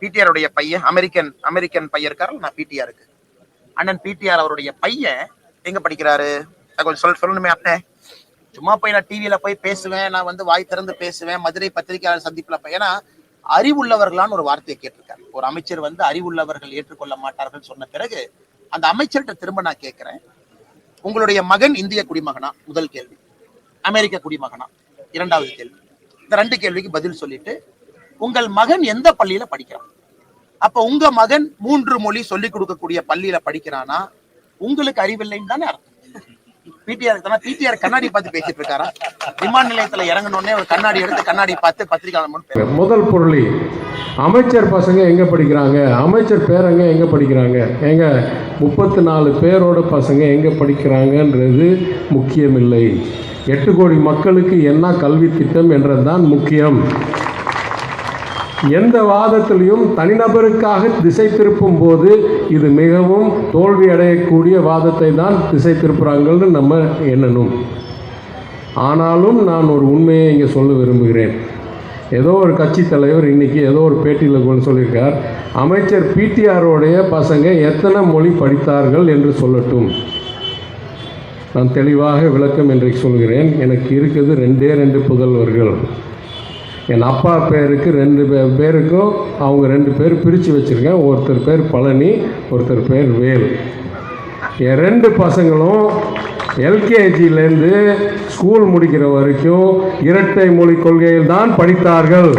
பிடிஆருடைய பையன் அமெரிக்கன் பையன் இருக்காரு, நான் பிடிஆருக்கு அண்ணன் பிடிஆர் அவருடைய பையன் எங்க படிக்கிறாரு கொஞ்சம் சொல்லணுமே அண்ணே. சும்மா போய் நான் டிவியில போய் பேசுவேன், நான் வந்து வாய் திறந்து பேசுவேன், மதுரை பத்திரிகையாளர் சந்திப்புல ஏன்னா அறிவுள்ளவர்களான்னு ஒரு வார்த்தையை கேட்டிருக்காரு. ஒரு அமைச்சர் வந்து அறிவுள்ளவர்கள் ஏற்றுக்கொள்ள மாட்டார்கள் சொன்ன பிறகு அந்த அமைச்சர்கிட்ட திரும்ப நான் கேட்கிறேன், உங்களுடைய மகன் இந்திய குடிமகனா? முதல் கேள்வி. அமெரிக்க குடிமகனா? இரண்டாவது கேள்வி. இந்த 2 கேள்விக்கு பதில் சொல்லிட்டு, உங்கள் மகன் எந்த பள்ளியில படிக்கிறான்? அப்ப உங்க மகன் 3 மொழி சொல்லிக் கொடுக்கக்கூடிய பள்ளியில படிக்கிறானா? உங்களுக்கு அறிவில்லைன்னு தானே அர்த்தம். பிடிஆர் கண்ணாடி பார்த்து பேசிட்டு இருக்காரா? விமான நிலையத்துல இறங்கணும்னே ஒரு கண்ணாடி எடுத்து கண்ணாடி பார்த்து பத்திரிகையாளர். முதல் பொருளி அமைச்சர் பசங்க எங்க படிக்கிறாங்க, அமைச்சர் பேரங்க எங்க படிக்கிறாங்க, எங்க 34 பேரோட பசங்க எங்க படிக்கிறாங்கன்றது முக்கியமில்லை. 8 கோடி மக்களுக்கு என்ன கல்வி திட்டம் என்றதுதான் முக்கியம். எந்த வாதத்திலையும் தனிநபருக்காக திசை திருப்பும் போது இது மிகவும் தோல்வி அடையக்கூடிய வாதத்தை தான் திசை திருப்புறாங்கன்னு நம்ம எண்ணணும். ஆனாலும் நான் ஒரு உண்மையை இங்கே சொல்ல விரும்புகிறேன். ஏதோ ஒரு கட்சி தலைவர் இன்றைக்கி ஏதோ ஒரு பேட்டியில் சொல்லியிருக்கார், அமைச்சர் பிடிஆரோடைய பசங்க எத்தனை மொழி படித்தார்கள் என்று சொல்லட்டும். நான் தெளிவாக விளக்கம் இன்றைக்கு சொல்கிறேன். எனக்கு இருக்குது 2 புதல்வர்கள். என் அப்பா பேருக்கு 2 பேருக்கும் அவங்க 2 பேர் பிரித்து வச்சுருக்கேன். ஒருத்தர் பேர் பழனி, ஒருத்தர் பேர் வேல். என் 2 பசங்களும் எல்கேஜிலேருந்து ஸ்கூல் முடிக்கிற வரைக்கும் இரட்டை மொழி கொள்கையில் தான் படித்தார்கள்.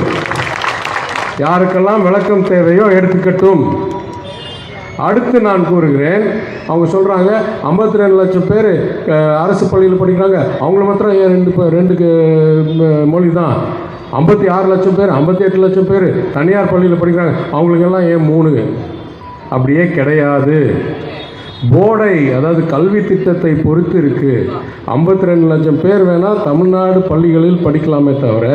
யாருக்கெல்லாம் விளக்கம் தேவையோ எடுத்துக்கட்டும். அடுத்து நான் கூறுகிறேன், அவங்க சொல்கிறாங்க 52 லட்சம் பேர் அரசு பள்ளியில் படிக்கிறாங்க, அவங்கள மாத்திரம் 2 மொழி தான். 56 லட்சம் பேர் 58 லட்சம் பேர் தனியார் பள்ளியில் படிக்கிறாங்க, அவங்களுக்கெல்லாம் ஏன் 3? அப்படியே கிடையாது. போர்டை அதாவது கல்வி திட்டத்தை பொறுத்து இருக்குது. 52 லட்சம் பேர் வேணால் தமிழ்நாடு பள்ளிகளில் படிக்கலாமே தவிர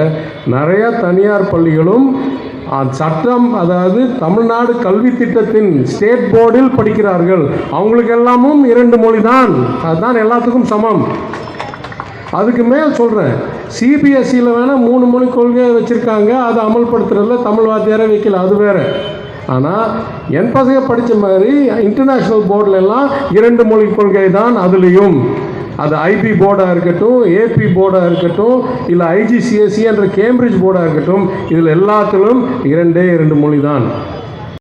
நிறையா தனியார் பள்ளிகளும் சட்டம் அதாவது தமிழ்நாடு கல்வி திட்டத்தின் ஸ்டேட் போர்டில் படிக்கிறார்கள். அவங்களுக்கு எல்லாமும் 2 மொழி தான், அதுதான் எல்லாத்துக்கும் சமம். அதுக்கு மேல் சொல்கிறேன், சிபிஎஸ்சியில் வேணால் 3 மொழி கொள்கையை வச்சுருக்காங்க, அதை அமல்படுத்துறதுல தமிழ் வாத்தியாரே வைக்கல, அது வேறு. ஆனால் என் பசங்க படித்த மாதிரி இன்டர்நேஷ்னல் போர்டிலெல்லாம் 2 மொழி கொள்கை தான். அதுலேயும் அது ஐபி போர்டாக இருக்கட்டும், ஏபி போர்டாக இருக்கட்டும், இல்லை ஐஜிசிஎஸ்சி என்ற கேம்பிரிட்ஜ் போர்டாக இருக்கட்டும், இதில் எல்லாத்திலும் 2 மொழி தான்.